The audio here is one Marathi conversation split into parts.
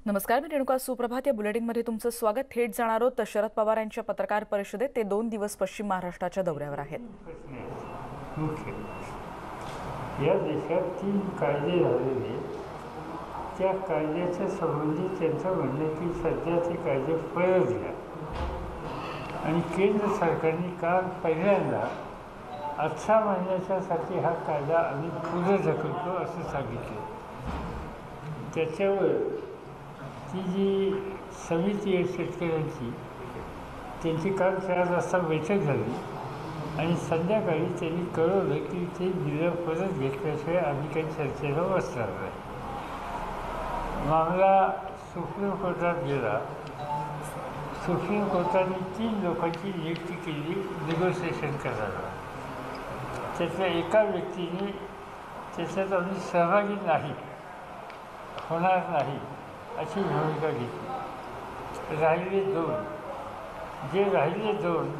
नमस्कार, मी रेणुका. सुप्रभात या बुलेटिनमध्ये तुमचं स्वागत. थेट जाणार आहोत शरद पवार यांच्या पत्रकार परिषदेत. ते 2 दिवस पश्चिम महाराष्ट्राच्या दौऱ्यावर आहेत. या देशात 3 कायदे झालेले, त्या कायद्याच्या संबंधी त्यांचं म्हणणं की सध्या ते कायदे परत घ्या आणि केंद्र सरकारने काल पहिल्यांदा 18 महिन्याच्यासाठी हा कायदा आम्ही पुढे ढकलतो असं सांगितलं. त्याच्यावर ती जी समिती आहे शेतकऱ्यांची, त्यांची काल 4 वाजता बैठक झाली आणि संध्याकाळी त्यांनी कळवलं की ते बिलं परत घेतल्याशिवाय आम्ही काही चर्चेला बसणार नाही. मामला सुप्रीम कोर्टात गेला. सुप्रीम कोर्टाने 3 लोकांची नियुक्ती केली निगोसिएशन करायला. त्यातल्या एका व्यक्तीने त्याच्यात आम्ही सहभागी नाही, होणार नाही अशी भूमिका घेतली. राहिले 2, जे राहिले 2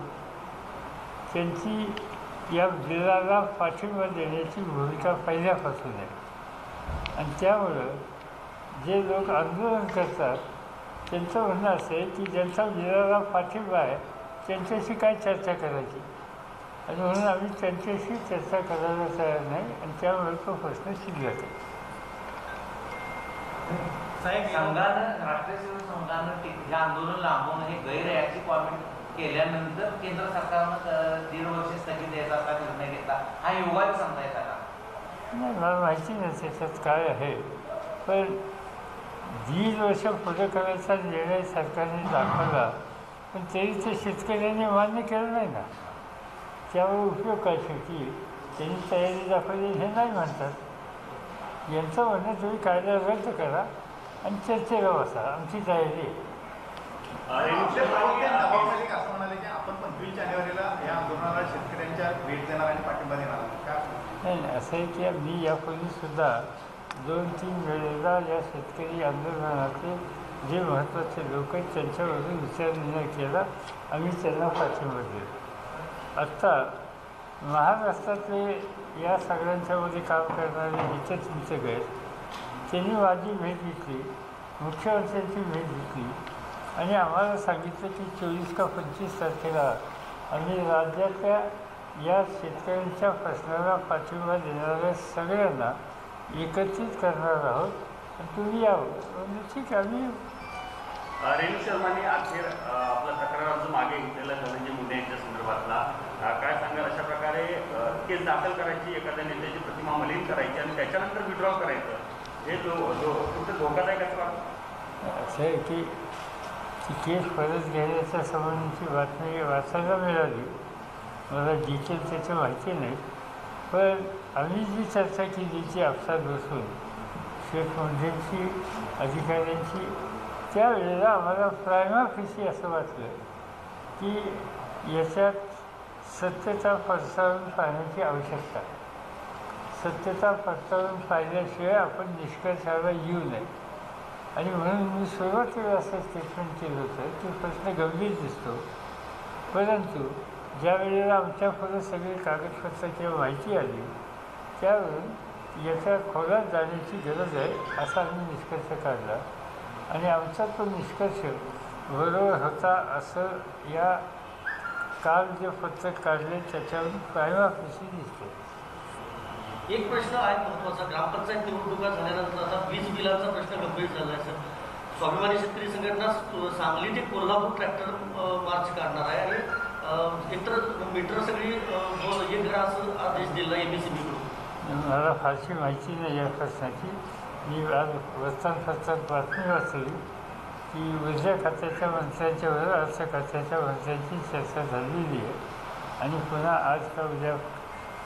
त्यांची या बिलाला पाठिंबा देण्याची भूमिका पहिल्यापासून आहे आणि त्यामुळं जे लोक आंदोलन करतात त्यांचं म्हणणं असं आहे की ज्यांचा बिलाला पाठिंबा आहे त्यांच्याशी काय चर्चा करायची, आणि म्हणून आम्ही त्यांच्याशी चर्चा करायला तयार नाही आणि त्यामुळे तो प्रश्न शिल्लक आहे. साहेब, संघानं राष्ट्रीय सेवक संघानं हे आंदोलन लांबवून हे गैर याची कॉमेंट केल्यानंतर केंद्र सरकारनं 1.5 वर्ष स्थगित द्यायचा असा निर्णय घेतला. हा योगायोग सांगता येता का? नाही, मला माहिती नाही त्याच्यात काय आहे, पण 1.5 वर्ष पुढे करायचा निर्णय सरकारने दाखवला, पण तरी ते शेतकऱ्यांनी मान्य केलं नाही ना. त्यामुळे उपयोग काय शेवटी त्यांनी तयारी दाखवली हे नाही म्हणतात. यांचं म्हणणं तुम्ही कायदा रद्द करा आणि चर्चेला बसा, आमची तयारी आहे. असं म्हणाले की आपण 25 जानेवारीला या आंदोलनाला शेतकऱ्यांच्या भेट देणार आणि पाठिंबा देणार का? नाही, असं आहे की मी यापूर्वीसुद्धा 2-3 वेळेला या शेतकरी आंदोलनातले जे महत्त्वाचे लोक आहेत त्यांच्यावरून विचारविनिमय केला, आम्ही त्यांना पाठिंबा दिला. आत्ता महाराष्ट्रातले या सगळ्यांच्यामध्ये काम करणारे हितचिंतक आहेत, त्यांनी माझी भेट घेतली, मुख्यमंत्र्यांची भेट घेतली आणि आम्हाला सांगितलं की 24 का 25 तारखेला आम्ही राज्यातल्या या शेतकऱ्यांच्या प्रश्नाला पाठिंबा देणाऱ्या सगळ्यांना एकत्रित करणार आहोत आणि तुम्ही यावं. म्हणजे ठीक आहे, आम्ही रेणू शर्माने अखेर आपला तक्रार अर्ज मागे घेतलेला धनंजय मुंडे यांच्या संदर्भातला काय सांगाल? अशा प्रकारे केस दाखल करायची, एखाद्या नेत्याची प्रतिमा मलिन करायची आणि त्याच्यानंतर विड्रॉ करायचं, हे कुठं धोकादायक असं वाटतं? असं आहे की ती केस परत घेण्याच्या संबंधीची बातमी वाचायला मिळाली. मला डिटेल त्याचं माहिती नाही, पण आम्ही जी चर्चा केली ती आपसात बसून शेख मुंडेंची, अधिकाऱ्यांची, त्यावेळेला आम्हाला प्रायमा फेसी असं वाटलं की याच्यात सत्यता पडताळून पाहण्याची आवश्यकता आहे. सत्यता पडताळून पाहिल्याशिवाय आपण निष्कर्षाला येऊ नये आणि म्हणून मी सुरुवातीला असं स्टेटमेंट केलं होतं की प्रश्न गंभीर दिसतो, परंतु ज्या वेळेला आमच्यापुढे सगळी कागदपत्र किंवा माहिती आली त्यावरून याच्या खोलात जाण्याची गरज आहे असा आम्ही निष्कर्ष काढला आणि आमचा तो निष्कर्ष बरोबर होता असं या काल जे पत्रक काढले त्याच्यावरून प्रायमा फेसी दिसते. एक प्रश्न आहे महत्त्वाचा. ग्रामपंचायत निवडणुका झाल्यानंतर आता वीज बिलांचा प्रश्न गंभीर झाला आहे. सर, स्वाभिमानी शेतकरी संघटना सांगली ते कोल्हापूर ट्रॅक्टर मार्च काढणार आहे आणि एकतर मीटर सगळी एक करा असं आदेश दिला MSEBीकडून. मला फारशी माहिती नाही या प्रश्नाची. मी आज वर्तमानपत्रात बातमी वाचली की ऊर्जा खात्याच्या मंत्र्यांच्यावर अर्थ खात्याच्या मंत्र्यांची चर्चा झालेली आहे आणि पुन्हा आज का उद्या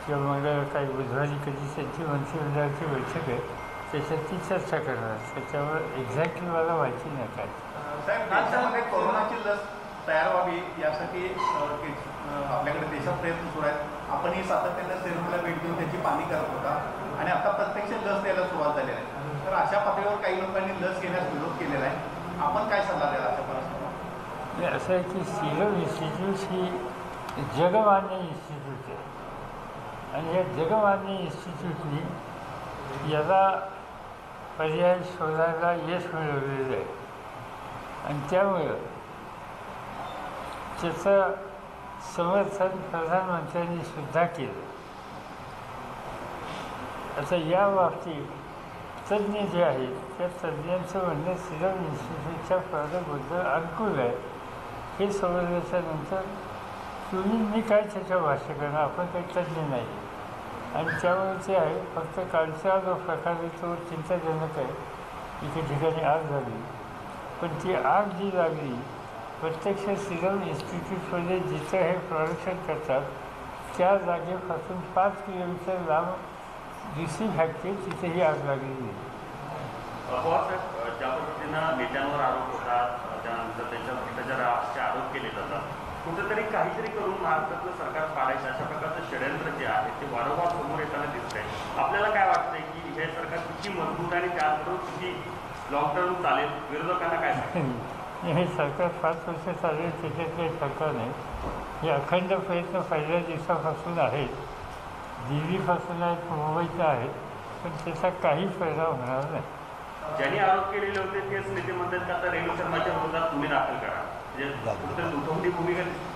किंवा मंगळ काही बुधवारी कधी त्यांची मंत्रिमंडळाची बैठक आहे, त्याच्यात ती चर्चा करणार. त्याच्यावर एक्झॅक्टली मला माहिती नाही काय. साहेब, देशामध्ये कोरोनाची लस तयार व्हावी यासाठी आपल्याकडे देशात प्रयत्न सुरू आहेत. आपणही सातत्याने सेरूला भेट देऊन त्याची पाहणी करत होता आणि आता प्रत्यक्ष लस द्यायला सुरुवात झालेली आहे. तर अशा पातळीवर काही लोकांनी लस घेण्यास विरोध केलेला आहे. आपण काय सल्ला द्याल अशा परिस्थितीत? असं आहे की सिरम इन्स्टिट्यूट ही जगमान्य इन्स्टिट्यूट आहे आणि या जगमान्य इन्स्टिट्यूटनी याला पर्याय शोधायला यश मिळवलेलं आहे आणि त्यामुळं त्याचं समर्थन प्रधानमंत्र्यांनी सुद्धा केलं. आता या बाबतीत तज्ज्ञ जे आहेत त्या तज्ज्ञांचं म्हणणं सिरम इन्स्टिट्यूटच्या प्रॉडक्टबद्दल अनुकूल आहे. हे समजल्याच्यानंतर मी काय त्याच्या भाष्य करणार, आपण काही तज्ज्ञ नाही आणि त्यामुळे ते आहे. फक्त कालचा जो प्रकार आहे तो चिंताजनक आहे. एके ठिकाणी आग झाली, पण ती आग जी लागली प्रत्यक्ष सिरम इन्स्टिट्यूटमध्ये जिथं हे प्रोडक्शन करतात त्या जागेपासून 5 किलोमीटर लांब दुसरी फॅक्टरी तिथेही आग लागलेली आहे. पवारसाहेब, ज्या पद्धतीनं नेत्यांवर आरोप होतात, त्यानंतर त्यांच्या भ्रष्टाचाराचे आरोप केले जातात, कुठेतरी काहीतरी करून महाराष्ट्रातलं सरकार पाडायचं अशा प्रकारचं षडयंत्र जे आहे ते वारंवार समोर येताना दिसत आहे. आपल्याला काय वाटतंय की हे सरकार किती मजबूत आणि त्याचबरोबर किती लॉंग टर्म चालेल? विरोधकांना काय सांगेल? हे सरकार 5 वर्ष चालेल त्याच्यात काही सरकार नाही. हे अखंड प्रयत्न पहिल्या दिवसापासून आहेत, दिल्लीपासून आहेत, मुंबईचा आहेत, पण त्याचा काही परिणाम होणार नाही. ज्यांनी आरोप केलेले होते तेच नेते म्हणतात का आता रेणू शर्माच्या विरोधात तुम्ही दाखल करा, म्हणजे कुठेतरी दुखवटी भूमिका दिसते.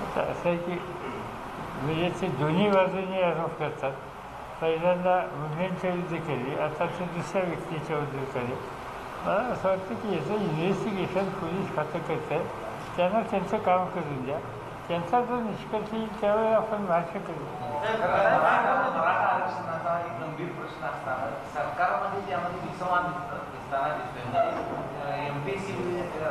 आता असं आहे की म्हणजे ते दोन्ही बाजूंनी आरोप करतात. पहिल्यांदा मुलींच्या विरुद्ध केली, आता ते दुसऱ्या व्यक्तीच्या विरुद्ध केले. मला असं वाटतं की याचं इन्व्हेस्टिगेशन पोलीस खातं करत आहे, त्यांना त्यांचं काम करून द्या. त्यांचा जो निष्कर्ष येईल त्यावेळेला आपण भाष्य करू. मराठा आरक्षणाचा एक गंभीर प्रश्न असताना सरकारमध्ये त्यामध्ये विसंवाद दिसताना दिसतोय. MPSC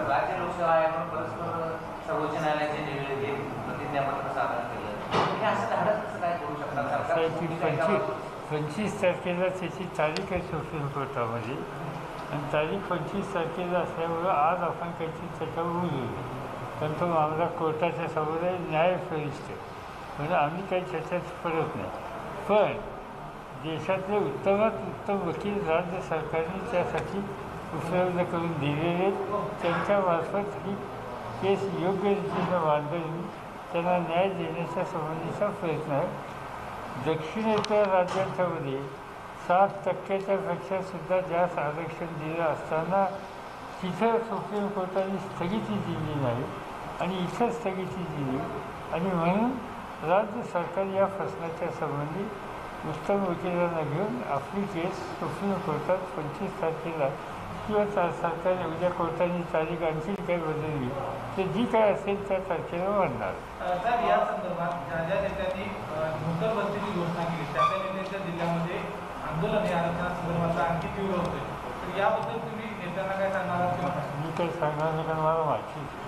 राज्य लोकसेवा आयोगानं परस्पर सर्वोच्च न्यायालयाचे हे प्रतिज्ञापत्र सादर केलं. हे असं धाडस कसं काय करू शकतात? 25 तारखेला त्याची तारीख आहे सुप्रीम कोर्टामध्ये आणि तारीख 25 तारखेला असल्यामुळं आज आपण काहीतरी त्याच्यावर बोलू, पण तो मामला कोर्टाच्या समोर आहे, न्यायप्रविष्ट म्हणजे आम्ही काही त्याच्यात पडत नाही. पण देशातले उत्तमात उत्तम वकील राज्य सरकारने त्यासाठी उपलब्ध करून दिलेले, त्यांच्यामार्फत ही केस योग्य रीतीनं मांडून त्यांना न्याय देण्याच्या संबंधीचा प्रयत्न आहे. दक्षिणेतल्या राज्यांच्यामध्ये 7% पेक्षा सुद्धा जास्त आरक्षण दिलं असताना तिथं सुप्रीम कोर्टाने स्थगिती दिली नाही आणि इथं स्थगिती दिली आणि म्हणून राज्य सरकार या प्रश्नाच्या संबंधी उत्तम वकिलांना घेऊन आपली केस सुप्रीम कोर्टात 25 तारखेला किंवा सरकारने उद्या कोर्टाने तारीख आणखी काही बदलली तर जी काय असेल त्या तारखेला मांडणार. सर, या संदर्भात ज्या ज्या नेत्यांनी नोकरबंदीची घोषणा केली त्या त्या नेत्यांच्या जिल्ह्यामध्ये आंदोलन या आरक्षणासंदर्भातला आणखी तीव्र होतोय, तर याबद्दल तुम्ही नेत्यांना काय सांगणार आहात? मी काही सांगणार नाही, कारण मला माहिती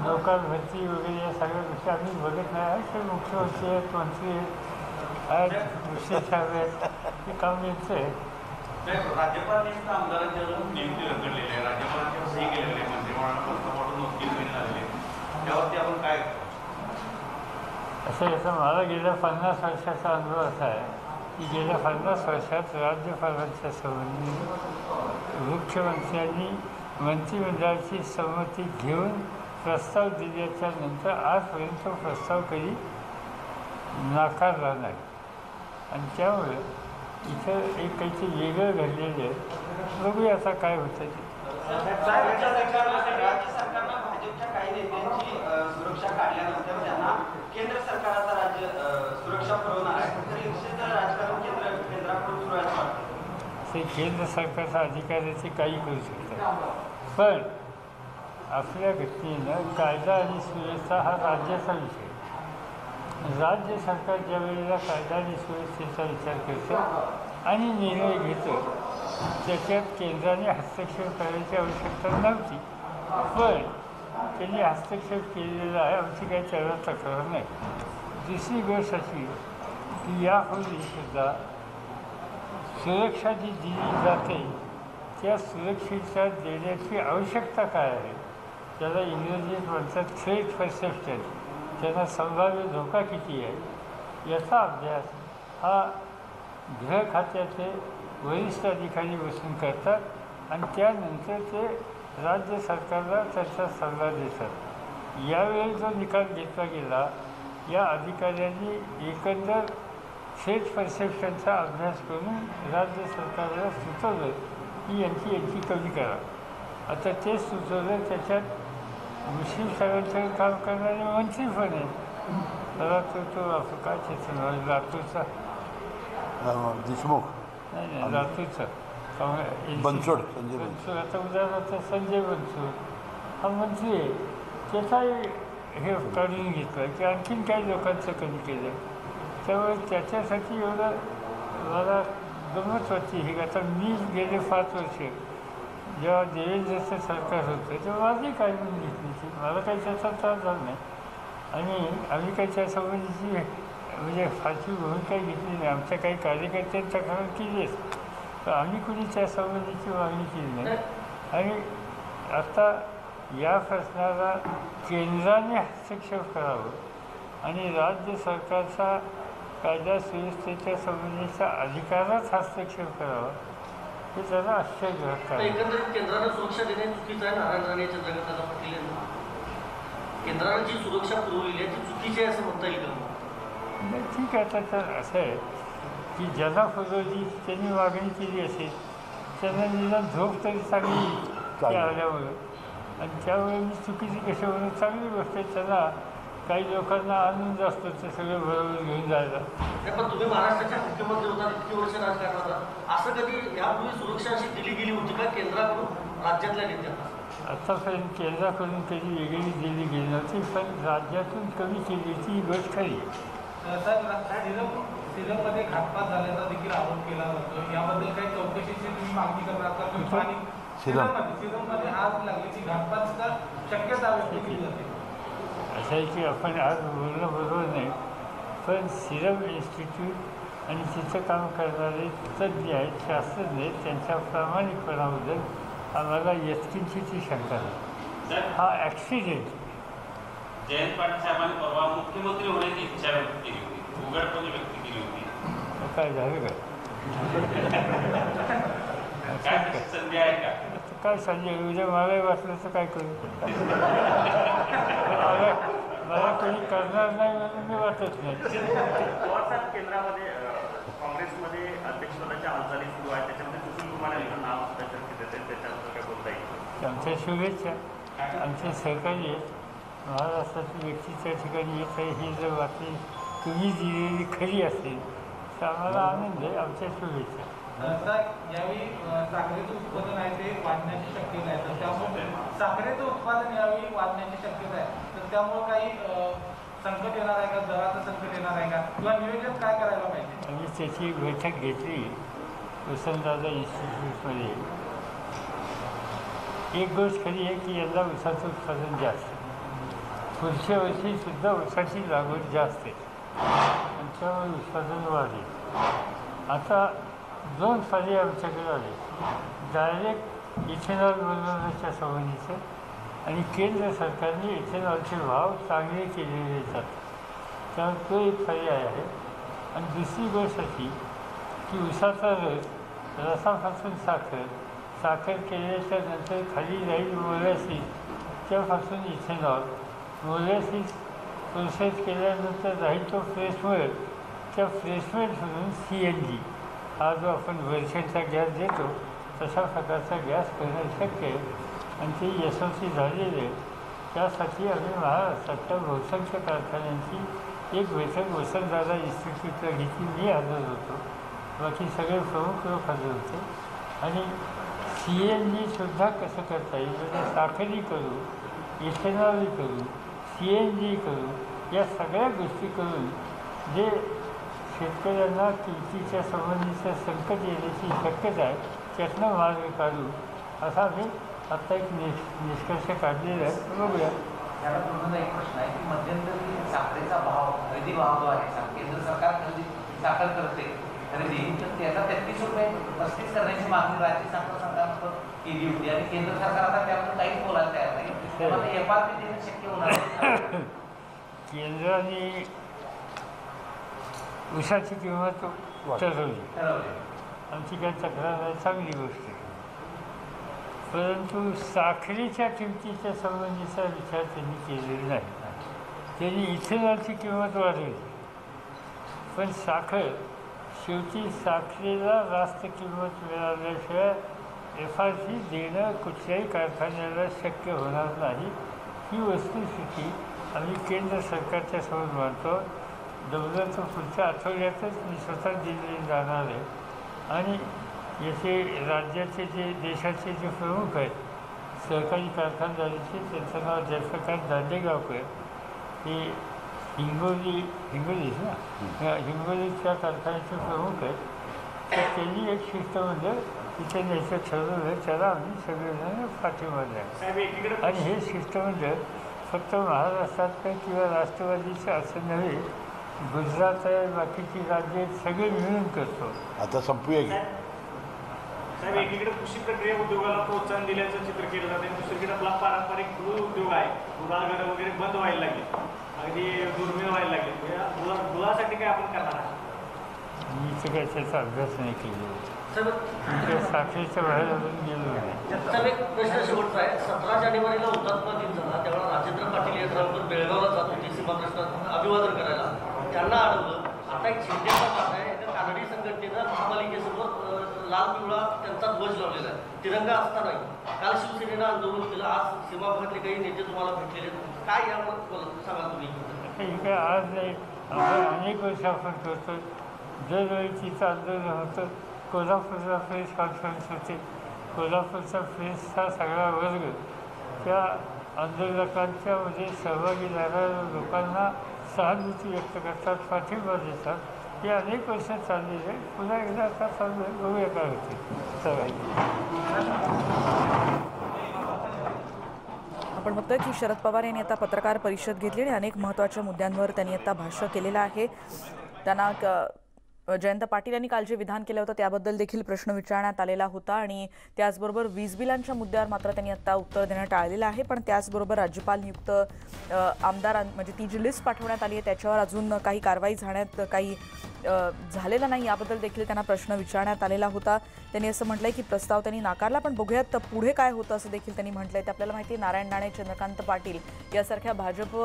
लोकांत भरती वगैरे या सगळ्या गोष्टी आम्ही बघत नाही. आहे मुख्यमंत्री आहेत, मंत्री आहेत, कृषी साहेब आहेत, हे काम यांचं आहे. राज्यपाल नियुक्त आमदारांच्या नियुक्ती रखडलेली आहे, राज्यपालांच्या सही केलेले आहे, मंत्रिमंडळाला प्रस्तावातून 3 महिने झालेले, त्यावरती आपण काय असं याचा मला गेल्या 50 वर्षाचा अनुभव असा आहे की गेल्या 50 वर्षात राज्यपालांच्या संबंधी मुख्यमंत्र्यांनी मंत्रिमंडळाची संमती घेऊन प्रस्ताव दिल्याच्या नंतर आजपर्यंत तो प्रस्ताव कधी नाकारला नाही आणि त्यामुळे इथं एक काहीतरी वेगळं घडलेलं आहे. बघूया आता काय होतं ते. राज्य सरकारनं भाजपच्या काही नेत्यांची सुरक्षा काढल्यानंतर त्यांना केंद्र सरकारचा राज्य सुरक्षा पुरवणार आहे, तर निश्चित राजकारण केंद्राकडून सुरू आहे वाटतं. ते केंद्र सरकारचा अधिकारी ते काही करू शकतात, पण आपल्या घटनेनं कायदा आणि सुव्यवस्था हा राज्याचा विषय. राज्य सरकार ज्या वेळेला कायदा आणि सुव्यवस्थेचा विचार करतं आणि निर्णय घेतो त्याच्यात केंद्राने हस्तक्षेप करायची आवश्यकता नव्हती, पण त्यांनी हस्तक्षेप केलेला आहे, आमची काही त्याला तक्रार नाही. दुसरी गोष्ट अशी की यापूर्वीसुद्धा सुरक्षा जी दिली जाते त्या सुरक्षेच्या देण्याची आवश्यकता काय आहे, त्याला इंग्रजीत म्हणतात थ्रेट परसेप्शन, त्यांना संभाव्य धोका किती आहे याचा अभ्यास हा गृह खात्याचे वरिष्ठ अधिकारी बसून करतात आणि त्यानंतर ते राज्य सरकारला त्याचा सल्ला देतात. यावेळी जो निकाल घेतला गेला या अधिकाऱ्यांनी एकंदर थ्रेट परसेप्शनचा अभ्यास करून राज्य सरकारला सुचवलं की यांची कमी करा. आता तेच सुचवलं, त्याच्यात मुस्लिम सगळ्यांचं काम करणारे मंत्री पण आहेत. मला तो असं काय चित्र लातूरचा देशमुख नाही लातूरचा बनसोड संजय बनसोड. आता उदाहरणार्थ संजय बनसोड हा मंत्री आहे, त्याचाही हे काढून घेतलं की आणखीन काही लोकांचं कमी केलं. त्यामुळे त्याच्यासाठी एवढं मला गंमत वाटते ही. आता मी गेले 5 वर्ष जेव्हा देवेंद्रचं सरकार होतं तेव्हा माझी काय म्हणून घेतली ती, मला काही त्याचा त्रास झाला नाही आणि आम्ही काही त्यासंबंधीची म्हणजे फारशी भूमिका घेतली नाही. आमच्या काही कार्यकर्त्यांनी तक्रार केलीच, तर आम्ही कुणी त्यासंबंधीची मागणी केली नाही. आणि आता या प्रश्नाला केंद्राने हस्तक्षेप करावं आणि राज्य सरकारचा कायदा सुव्यवस्थेच्या संबंधीचा अधिकारात हस्तक्षेप करावा हे त्याला आश्चर्यजनक तर आहे. एकंदरीत केंद्रानं सुरक्षा देणे चुकीचं आहे. नारायण राणे चंद्रकांतदादा पाटील यांना केंद्रानं जी सुरक्षा पुरवलेली आहे ती चुकीची आहे असं म्हणता येईल का? नाही, ठीक आहे. आता तर असं आहे की ज्यांना पुरवली त्यांनी मागणी केली असेल, त्यांना निदान झोप तरी चांगली आल्यामुळं, आणि त्यामुळे मी चुकीची कशी म्हणून चांगली गोष्ट आहे. त्यांना काही लोकांना आनंद असतो ते सगळं बरोबर घेऊन जायला. पण तुम्ही महाराष्ट्राच्या मुख्यमंत्री होता, इतकी वर्ष राजकारणात होता, असं कधी यापूर्वी सुरक्षा अशी दिली गेली होती का केंद्राकडून राज्यातल्या नेत्यांना? आतापर्यंत केंद्राकडून कधी वेगळी दिली गेली नव्हती, पण राज्यातून कमी केली होती ही गोष्ट खरी. सिरममध्ये घातपात झाल्याचा देखील आरोप केला जातो. याबद्दल काही चौकशीची तुम्ही मागणी करणार का? सिरममध्ये आग लागल्याची घातपातचा शक्यता व्यक्त केली जाते. असं आहे की आपण आज बोलणं बरोबर नाही, पण सिरम इन्स्टिट्यूट आणि तिथं काम करणारे तज्ज्ञ आहेत, शास्त्रज्ञ आहेत, त्यांच्या प्रामाणिकपणाबद्दल आम्हाला यत्किंचितची शंका नाही. हा ॲक्सिडेंट. जयंत पाटील साहेबांनी परवा मुख्यमंत्री होण्याची इच्छा व्यक्त केली होती, उघडपणे व्यक्त केली होती. काय झालं काय संधी आहे का? काय संजय, उद्या मलाही वाटलं तर काय करू? मला कोणी करणार नाही म्हणून मी वाटत नाही. पवारसाहेब केंद्रामध्ये काँग्रेसमध्ये अध्यक्षपदाच्या हालचाली सुरू आहेत, त्याच्यामध्ये सुशील कुमार यांचं नाव सुद्धा चर्चेत येते, त्याच्याबद्दल काय बोलता येईल? आमच्या शुभेच्छा. आमचे सहकारी आहेत, महाराष्ट्रातील व्यक्ती त्या ठिकाणी येत आहे. ही जर बातमी तुम्ही दिलेली खरी असेल तर आम्हाला आनंद आहे. आमच्या शुभेच्छा. यावेळी साखरेचं उत्पादन आहे ते वाढण्याची शक्यता आहे, तर त्यामुळे साखरेचं उत्पादन यावेळी वाढण्याची शक्यता आहे, तर त्यामुळे काही संकट येणार आहे का? दराचं संकट येणार आहे का? किंवा नियोजन काय करायला पाहिजे? आम्ही त्याची बैठक घेतली वसंतदादा इन्स्टिट्यूटमध्ये. एक गोष्ट खरी आहे की यंदा ऊसाचं उत्पादन जास्त, पुढच्या वर्षीसुद्धा ऊसाची लागवड जास्त आहे आणि त्यामुळे उत्पादन वाढेल. आता 2 पर्याय आमच्याकडे आले, डायरेक्ट इथेनॉल बनवण्याच्या संबंधीचं आणि केंद्र सरकारने इथेनॉलचे भाव चांगले केलेले येतात, त्यामुळे तो एक पर्याय आहे. आणि दुसरी गोष्ट अशी की ऊसाचा रस, रसापासून साखर केल्याच्या नंतर खाली राहील मोलॅसिस, त्यापासून इथेनॉल, मोलॅसिस प्रोसेस केल्यानंतर राहील तो फ्रेशमेल, त्या फ्रेशमेलमधून CNG हा जो आपण वर्षाचा गॅस देतो तशा प्रकारचा गॅस करणं शक्य आहे आणि ते यशस्वी झालेले आहे. त्यासाठी आम्ही महाराष्ट्रातल्या बहुसंख्य कारखान्यांची एक बैठक वसंतदादा इन्स्टिट्यूटला घेतली. मी हजर होतो, बाकी सगळे प्रमुख लोक हजर होते. आणि CNGसुद्धा कसं करता येईल, म्हणजे साखरी करू, इथेनॉल करू, CNG करू, या सगळ्या गोष्टी करून जे शेतकऱ्यांना किमतीच्या संबंधीचं संकट येण्याची शक्यता आहे त्यातनं मार्ग काढू असा आम्ही आत्ता एक निष्कर्ष काढलेला आहे. बघूया. त्याला पूर्ण एक प्रश्न आहे की मध्यंतरी साखरेचा भाव, खरेदी भाव जो आहे, केंद्र सरकार खरेदी साखर करते खरेदी, तर त्याचा 33 रुपये 35 करण्याची मागणी राज्य साखर संघानं केली होती आणि केंद्र सरकार आता त्याबद्दल काहीच बोलायला तयार नाही. FRP देणं शक्य होणार नाही. केंद्राने ऊसाची किंमत ठरवली, आमची काही तक्रार नाही, चांगली गोष्ट आहे. परंतु साखरेच्या किमतीच्या संबंधीचा विचार त्यांनी केलेला नाही. त्यांनी इथेनॉलची किंमत वाढवली, पण साखर शेवटी साखरेला रास्त किंमत मिळाल्याशिवाय FRP देणं कुठल्याही कारखान्याला शक्य होणार नाही. ही वस्तुस्थिती आम्ही केंद्र सरकारच्या समोर मांडतो. जमलं तर पुढच्या आठवड्यातच मी स्वतः दिल्लीला जाणार आहे आणि याचे राज्याचे जे देशाचे जे प्रमुख आहेत सहकारी कारखानदारीचे, त्यांचं नाव जयप्रकाश दांडेगावकर, हे हिंगोलीच ना, हिंगोलीच्या कारखान्याचे प्रमुख आहेत. तर त्यांनी एक शिष्टमंडळ तिथे न्यायचं ठरवलं. त्याला आम्ही सगळेजण पाठिंबा द्या. आणि हे शिष्टमंडळ फक्त महाराष्ट्रात किंवा राष्ट्रवादीचं असं नव्हे, गुजरात आहे, बाकीची राज्य सगळे मिळून करतो. आता संपूया की साहेब, एकीकडे कृषी प्रक्रिया उद्योगाला प्रोत्साहन दिल्याचं चित्र केलं जाते, दुसरीकडे आपला पारंपरिक दूध उद्योग आहे, गुराळघरं वगैरे बंद व्हायला लागले, अगदी दुर्मिळ व्हायला लागले. गुळासाठी काय आपण करणार आहे? मी तर काय त्याचा अभ्यास नाही केलेला. साखरेच्या बाहेर अजून गेलो नाही. साहेब, एक प्रश्न शेवटचा आहे. 17 जानेवारीला हुतात्मा दिन झाला, तेव्हा राजेंद्र पाटील यड्रावकर बेळगावला जात होते सीमा प्रश्नात अभिवादन करायला. त्यांना अडवलं. आता एक शिंदेचा मात आहे, एका कानडी संघटनेनं महापालिकेसमोर लाल पिवळा त्यांचा ध्वज लावलेला आहे, तिरंगा असतानाही. काल शिवसेनेनं आंदोलन केलं. आज सीमा भागातले काही नेते तुम्हाला भेटलेले, काय यावर सांगा तुम्ही? हे काय आज नाही, आपण अनेक वर्ष आपण करतो. दरवेळी तिचं आंदोलन होतं. कोल्हापूरचा प्रेस कॉन्फरन्स होते. कोल्हापूरचा प्रेसचा सगळा वर्ग त्या आंदोलकांच्यामध्ये सहभागी झालेल्या लोकांना सहानुभूती व्यक्त करतात, पाठिंबा देतात. हे अनेक वर्ष चाललेले आहे. पुन्हा एकदा आता चालू आहे, बघूया काय होते. आपण बघतोय की शरद पवार यांनी आता पत्रकार परिषद घेतली आणि अनेक महत्त्वाच्या मुद्द्यांवर त्यांनी आता भाष्य केलेलं आहे. त्यांना जयंत पाटील यांनी काल जे विधान केलं होतं त्याबद्दल देखील प्रश्न विचारण्यात आलेला होता आणि त्याचबरोबर वीज बिलांच्या मुद्द्यावर मात्र त्यांनी आता उत्तर देणं टाळलेलं आहे. पण त्याचबरोबर राज्यपाल नियुक्त आमदार म्हणजे ती जी लिस्ट पाठवण्यात आली आहे त्याच्यावर अजून काही कारवाई झालेला नाही याबद्दल देखील त्यांना प्रश्न विचारण्यात आलेला होता. त्यांनी असं म्हटलंय की प्रस्ताव त्यांनी नाकारला, पण बघूयात पुढे काय होतं असं देखील त्यांनी म्हटलंय. ते आपल्याला माहिती आहे नारायण राणे, चंद्रकांत पाटील यासारख्या भाजप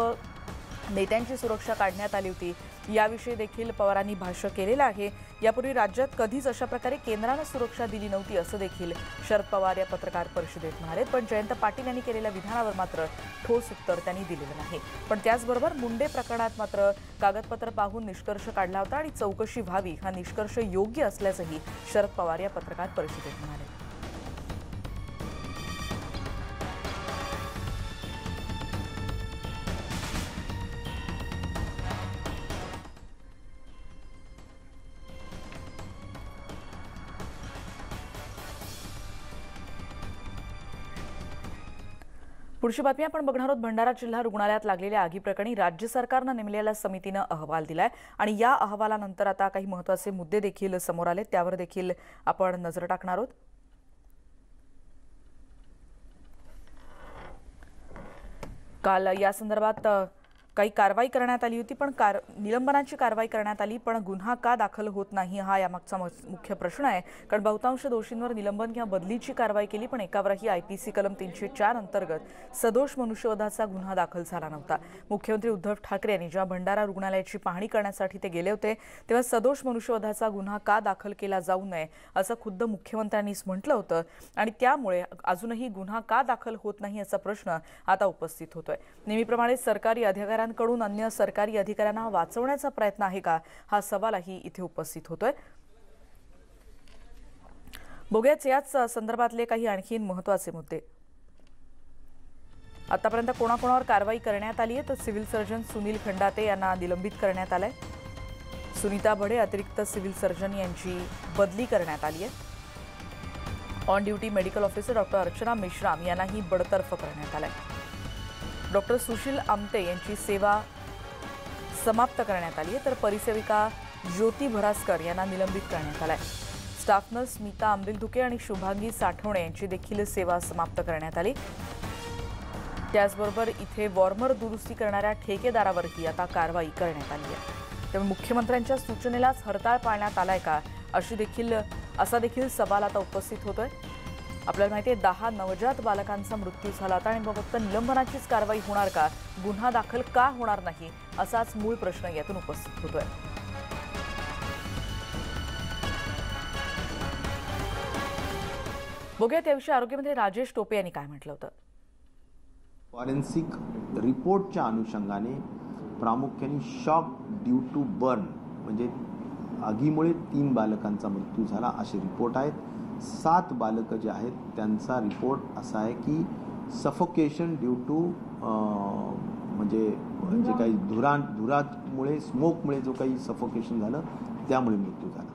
नेत्यांची सुरक्षा काढण्यात आली होती. याविषयी देखील पवारांनी भाष्य केलेलं आहे. यापूर्वी राज्यात कधीच अशा प्रकारे केंद्रानं सुरक्षा दिली नव्हती असं देखील शरद पवार या पत्रकार परिषदेत म्हणाले. पण जयंत पाटील यांनी केलेल्या विधानावर मात्र ठोस उत्तर त्यांनी दिलेलं नाही. पण त्याचबरोबर मुंडे प्रकरणात मात्र कागदपत्र पाहून निष्कर्ष काढला होता आणि चौकशी व्हावी, हा निष्कर्ष योग्य असल्याचंही शरद पवार या पत्रकार परिषदेत म्हणाले. पुढची बातमी आपण बघणार आहोत. भंडारा जिल्हा रुग्णालयात लागलेल्या आगीप्रकरणी राज्य सरकारनं नेमलेल्या समितीनं अहवाल दिलाय आणि या अहवालानंतर आता काही महत्त्वाचे मुद्दे देखील समोर आले, त्यावर देखील आपण नजर टाकणार आहोत. काल या संदर्भात काही कारवाई करण्यात आली होती, पण निलंबनाची कारवाई करण्यात आली, पण गुन्हा का दाखल होत नाही हा यामागचा मुख्य प्रश्न आहे. कारण बहुतांश दोषींवर निलंबन किंवा बदलीची कारवाई केली, पण एकावरही IPC कलम 304 अंतर्गत सदोष मनुष्यवधाचा गुन्हा दाखल झाला नव्हता. मुख्यमंत्री उद्धव ठाकरे यांनी जेव्हा भंडारा रुग्णालयाची पाहणी करण्यासाठी ते गेले होते तेव्हा सदोष मनुष्यवधाचा गुन्हा का दाखल केला जाऊ नये असं खुद्द मुख्यमंत्र्यांनीच म्हटलं होतं आणि त्यामुळे अजूनही गुन्हा का दाखल होत नाही असा प्रश्न आता उपस्थित होतोय. नेहमीप्रमाणे सरकारी अधिकाऱ्यांकडून अन्य सरकारी अधिकाऱ्यांना वाचवण्याचा प्रयत्न आहे का, हा सवालही इथे उपस्थित होतोय. बघूयाच याच संदर्भातले काही आणखी महत्त्वाचे मुद्दे. आतापर्यंत कोणाकोणावर कारवाई करण्यात आली आहे तर सिव्हिल सर्जन सुनील खंडाते यांना निलंबित करण्यात आलंय. सुनीता भडे अतिरिक्त सिव्हिल सर्जन यांची बदली करण्यात आली आहे. On duty medical officer doctor Archana Meshram यांनाही बडतर्फ करण्यात आलंय. डॉक्टर सुशील आमटे यांची सेवा समाप्त करण्यात आली आहे तर परिसेविका ज्योती भरासकर यांना निलंबित करण्यात आलंय. स्टाफ नर्स स्मिता आंबिलधुके आणि शुभांगी साठवणे यांची देखील सेवा समाप्त करण्यात आली. त्याचबरोबर इथे वॉर्मर दुरुस्ती करणाऱ्या ठेकेदारावरही आता कारवाई करण्यात आली आहे. त्यामुळे मुख्यमंत्र्यांच्या सूचनेलाच हरताळ पाळण्यात आलाय का असा देखील सवाल आता उपस्थित होतोय. आपल्याला माहिती आहे 10 नवजात बालकांचा मृत्यू झाला होता आणि मग फक्त निलंबनाचीच कारवाई होणार का, गुन्हा दाखल का होणार नाही असाच मूळ प्रश्न यातून उपस्थित होतोय. बघूया त्याविषयी आरोग्यमंत्री राजेश टोपे यांनी काय म्हटलं होतं. फॉरेन्सिक रिपोर्टच्या अनुषंगाने प्रामुख्याने शॉक ड्यू टू बर्न म्हणजे आगीमुळे 3 बालकांचा मृत्यू झाला असे रिपोर्ट आहेत. 7 बालकं जे आहेत त्यांचा रिपोर्ट असा आहे की सफोकेशन ड्यू टू म्हणजे जे काही धुरामुळे स्मोकमुळे जो काही सफोकेशन झालं त्यामुळे मृत्यू झाला.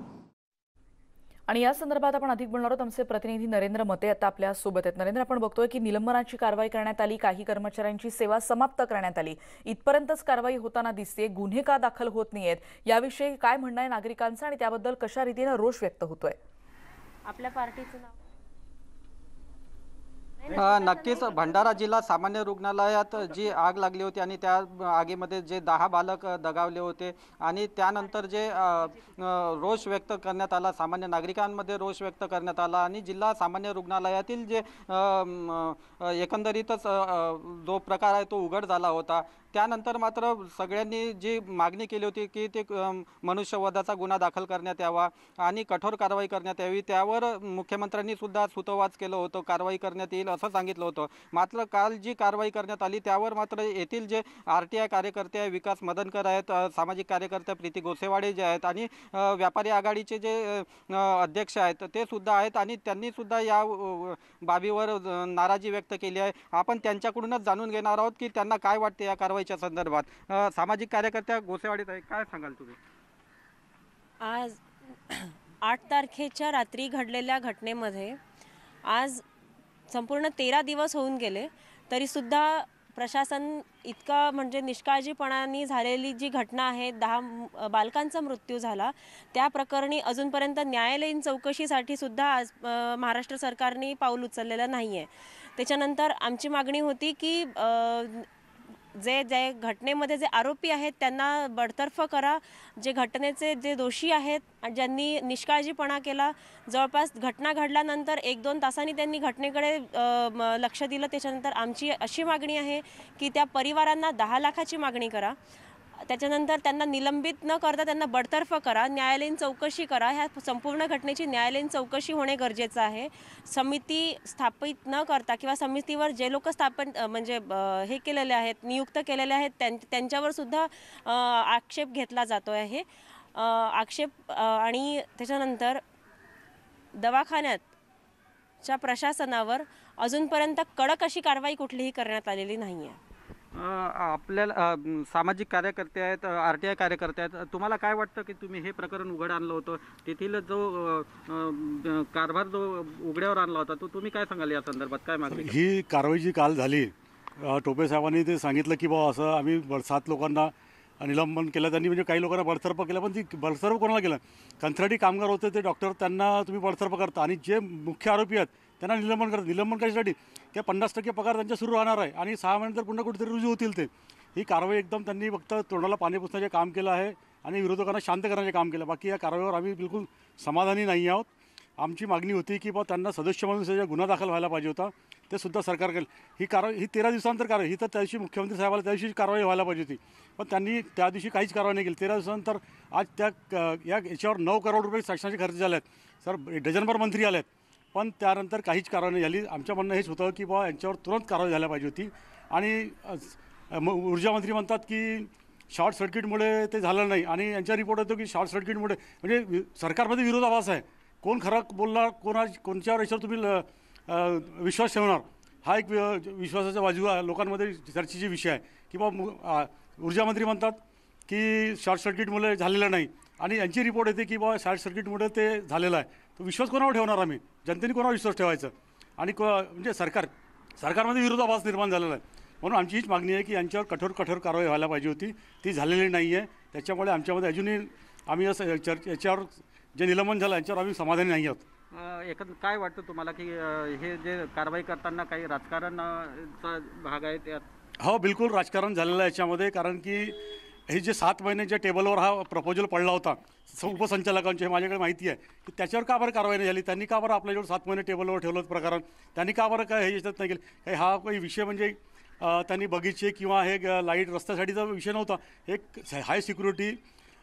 आणि या संदर्भात आपण अधिक बोलणार आहोत. आमचे प्रतिनिधी नरेंद्र मते आता आपल्या सोबत आहेत. नरेंद्र, आपण बघतोय की निलंबनाची कारवाई करण्यात आली, काही कर्मचाऱ्यांची सेवा समाप्त करण्यात आली, इथपर्यंतच कारवाई होताना दिसते. गुन्हे का दाखल होत नाहीयेत याविषयी काय म्हणणं आहे नागरिकांचं आणि त्याबद्दल कशा रीतीने रोष व्यक्त होतोय? आपल्या पार्टीचं नाव नक्कीच भंडारा जिल्हा सामान्य रुग्णालयात जी आग लागली होती आणि त्या आगीमध्ये जे 10 बालक दगावले होते आणि त्यानंतर जे रोष व्यक्त करण्यात आला, सामान्य नागरिकांमध्ये रोष व्यक्त करण्यात आला आणि जिल्हा सामान्य रुग्णालयातील जे एकंदरीतच जो प्रकार आहे तो उघड झाला होता. त्यानंतर मात्र सगळ्यांनी जी मागणी केली होती की ते मनुष्यवधाचा गुन्हा दाखल करण्यात यावा आणि कठोर कारवाई करण्यात यावी, त्यावर मुख्यमंत्र्यांनी सुद्धा सुतोवाच केलं होतं, कारवाई करण्यात येईल असं सांगितलं होतं. मात्र काल जी कारवाई करण्यात आली त्यावर मात्र येथील जे RTI कार्यकर्ते आहे, विकास मदनकर आहेत, सामाजिक कार्यकर्ते प्रीती गोसेवाडे जे आहेत आणि व्यापारी आघाडीचे जे अध्यक्ष आहेत ते सुद्धा आहेत आणि त्यांनी सुद्धा या बाबीवर नाराजी व्यक्त केली आहे. आपण त्यांच्याकडूनच जाणून घेणार आहोत की त्यांना काय वाटते या कारवाईच्या संदर्भात. सामाजिक कार्यकर्त्या गोसेवाडे काय सांगाल तुम्ही? आज 8 तारखेच्या रात्री घडलेल्या घटनेमध्ये आज संपूर्ण 13 दिवस होऊन गेले तरीसुद्धा प्रशासन इतका म्हणजे निष्काळजीपणाने झालेली जी घटना आहे, 10 बालकांचा मृत्यू झाला, त्या प्रकरणी अजूनपर्यंत न्यायालयीन चौकशीसाठी सुद्धा आज महाराष्ट्र सरकारने पाऊल उचललेलं नाही आहे. त्याच्यानंतर आमची मागणी होती की जे घटनेमध्ये जे आरोपी आहेत त्यांना बडतर्फ करा, जे घटनेचे जे दोषी आहेत ज्यांनी निष्काळजीपणा केला, जवळपास घटना घडल्यानंतर 1-2 तासांनी त्यांनी घटनेकडे लक्ष दिलं. त्याच्यानंतर आमची अशी मागणी आहे की त्या परिवारांना 10 लाखाची मागणी करा, त्याच्यानंतर त्यांना निलंबित न करता त्यांना बडतर्फ करा, न्यायालयीन चौकशी करा. ह्या संपूर्ण घटनेची न्यायालयीन चौकशी होणे गरजेचं आहे. समिती स्थापित न करता किंवा समितीवर जे लोक म्हणजे हे केलेले आहेत, नियुक्त केलेले आहेत त्यांच्यावर सुद्धा आक्षेप घेतला जातो आहे. आक्षेप आणि त्याच्यानंतर दवाखान्याच्या प्रशासनावर अजूनपर्यंत कडक अशी कारवाई कुठलीही करण्यात आलेली नाही आहे. आपल्याला सामाजिक कार्यकर्ते आहेत, RTI कार्यकर्ते आहेत, तुम्हाला काय वाटतं की तुम्ही हे प्रकरण उघड आणलं होतं, तेथील जो कारभार जो उघड्यावर आणला होता तो तुम्ही काय सांगाल या संदर्भात? काय मागणी? ही कारवाई जी काल झाली, टोपे साहेबांनी ते सांगितलं की बा असं आम्ही 7 लोकांना निलंबन केलं त्यांनी, म्हणजे काही लोकांना बडतर्फ केलं, पण ती बडतर्फ कोणाला केलं? कंत्राटी कामगार होते ते डॉक्टर, त्यांना तुम्ही बडतर्फ करता आणि जे मुख्य आरोपी आहेत त्यांना निलंबन करतात. निलंबन कशासाठी? त्या 50% पगार त्यांच्या सुरू राहणार आहे आणि 6 महिन्यानंतर पुन्हा कुठेतरी रुजू होतील ते. ही कारवाई एकदम त्यांनी फक्त तोंडाला पाणी पुसण्याचे काम केलं आहे आणि विरोधकांना शांत करण्याचे काम केलं. बाकी या कारवाईवर आम्ही बिलकुल समाधानी नाही आहोत. आमची मागणी होती की बा त्यांना सदस्य म्हणून गुन्हा दाखल व्हायला पाहिजे होता, ते सुद्धा सरकार केलं. ही कारवाई ही 13 दिवसानंतर कारवाई, ही तर त्या दिवशी मुख्यमंत्री साहेबाला त्या दिवशी कारवाई व्हायला पाहिजे होती, पण त्यांनी त्या दिवशी काहीच कारवाई नाही केली. 13 दिवसानंतर आज याच्यावर 9 करोड रुपये शासनाचे खर्च झाले आहेत. सर, डझनभर मंत्री आले आहेत पण त्यानंतर काहीच कारवाई नाही झाली. आमच्या म्हणणं हेच होतं की बा यांच्यावर तुरंत कारवाई झाल्या पाहिजे होती. आणि ऊर्जामंत्री म्हणतात की शॉर्ट सर्किटमुळे ते झालं नाही आणि यांचा रिपोर्ट येतो की शॉर्ट सर्किटमुळे, म्हणजे सरकारमध्ये विरोधाभास आहे. कोण खरं बोलणार, कोणत्या याच्यावर तुम्ही विश्वास ठेवणार, हा एक विश्वासाचा बाजू लोकांमध्ये चर्चेचा विषय आहे. की बा ऊर्जामंत्री म्हणतात की शॉर्ट सर्किटमुळे झालेलं नाही आणि यांची रिपोर्ट येते की बा शॉर्ट सर्किटमुळे ते झालेलं आहे. तो विश्वास कोणावर ठेवणार आम्ही? जनतेने कोणावर विश्वास ठेवायचं? आणि म्हणजे सरकारमध्ये विरोधाभास निर्माण झालेला आहे. म्हणून आमची हीच मागणी आहे की यांच्यावर कठोर कारवाई व्हायला पाहिजे होती, ती झालेली नाही आहे. त्याच्यामुळे आमच्यामध्ये अजूनही आम्ही असं याच्यावर जे निलंबन झालं यांच्यावर आम्ही समाधानी नाही आहोत. काय वाटतं तुम्हाला की हे जे कारवाई करताना काही राजकारणाचा भाग आहे त्यात? हो, बिलकुल राजकारण झालेलं आहे याच्यामध्ये. कारण की हे जे 7 महिने ज्या टेबलवर हा प्रपोजल पडला होता उपसंचालकांचे, हे माझ्याकडे माहिती आहे की त्याच्यावर का बरं कारवाई नाही झाली? त्यांनी का बरं आपल्याजवळ 7 महिने टेबलवर ठेवलं प्रकरण? त्यांनी का बरं काय हे याच्यात नाही केलं? काही हा काही विषय म्हणजे त्यांनी बगीचे किंवा हे लाईट रस्त्यासाठीचा विषय नव्हता. एक हाय सिक्युरिटी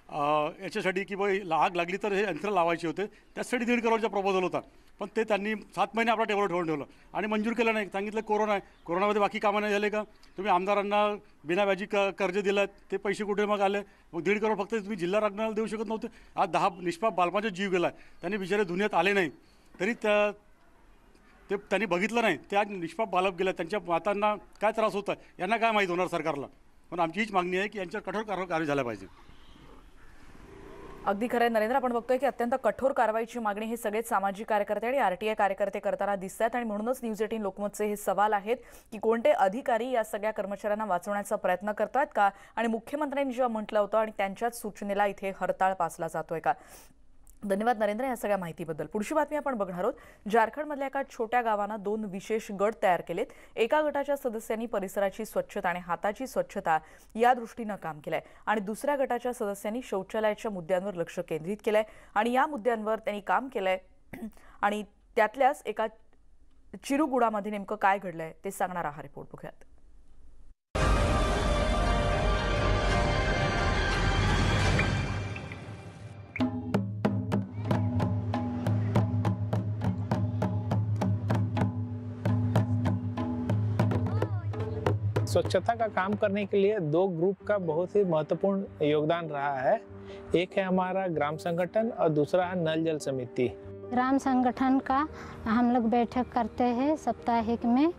याच्यासाठी की बाई आग लागली तर हे यंत्र लावायचे होते, त्यासाठी 1.5 करोडचा प्रपोजल होता. पण ते त्यांनी 7 महिने आपल्या टेबलवर ठेवलं आणि मंजूर केलं नाही. सांगितलं कोरोना आहे, कोरोनामध्ये बाकी कामं नाही झाले का? तुम्ही आमदारांना बिना व्याजी कर्ज दिलं, ते पैसे कुठे मग आले? मग 1.5 करोड फक्त तुम्ही जिल्हा रुग्णालयाला देऊ शकत नव्हते. आज 10 निष्पाप बालकांचा जीव गेला आहे, त्यांनी बिचारे दुनियेत आले नाही तरी ते त्यांनी बघितलं नाही. ते आज निष्पाप बालक गेले, त्यांच्या मातांना काय त्रास होत आहे यांना काय माहीत होणार सरकारला. पण आमची हीच मागणी आहे की यांच्यावर कठोर कारवाई झाल्या पाहिजे. अगदी खरं आहे नरेंद्र, आपण बघतोय की अत्यंत कठोर कारवाईची मागणी हे सगळेच सामाजिक कार्यकर्ते आणि RTI कार्यकर्ते करताना दिसत आहेत. आणि म्हणूनच न्यूज 18 लोकमतचे हे सवाल आहेत की कोणते अधिकारी या सगळ्या कर्मचाऱ्यांना वाचवण्याचा प्रयत्न करतायत का, आणि मुख्यमंत्र्यांनी जेव्हा म्हटलं होतं आणि त्यांच्याच सूचनेला इथे हरताळ पासला जातोय का. धन्यवाद नरेंद्र या सगळ्या माहितीबद्दल. पुढची बातमी आपण बघणार आहोत. झारखंडमधल्या एका छोट्या गावानं 2 विशेष गट तयार केलेत. एका गटाच्या सदस्यांनी परिसराची स्वच्छता आणि हाताची स्वच्छता या दृष्टीनं काम केलंय आणि दुसऱ्या गटाच्या सदस्यांनी शौचालयाच्या मुद्द्यांवर लक्ष केंद्रित केलंय आणि या मुद्द्यांवर त्यांनी काम केलंय. आणि त्यातल्याच एका चिरुगुडामध्ये नेमकं काय घडलंय ते सांगणारा हा रिपोर्ट बघूयात. स्वच्छता का काम करने के लिए 2 ग्रुप का बहुत ही महत्वपूर्ण योगदान रहा है. एक है हमारा ग्राम संगठन और दूसरा है नल जल समिति. ग्राम संगठन का हम लोग बैठक करते हैं साप्ताहिक में.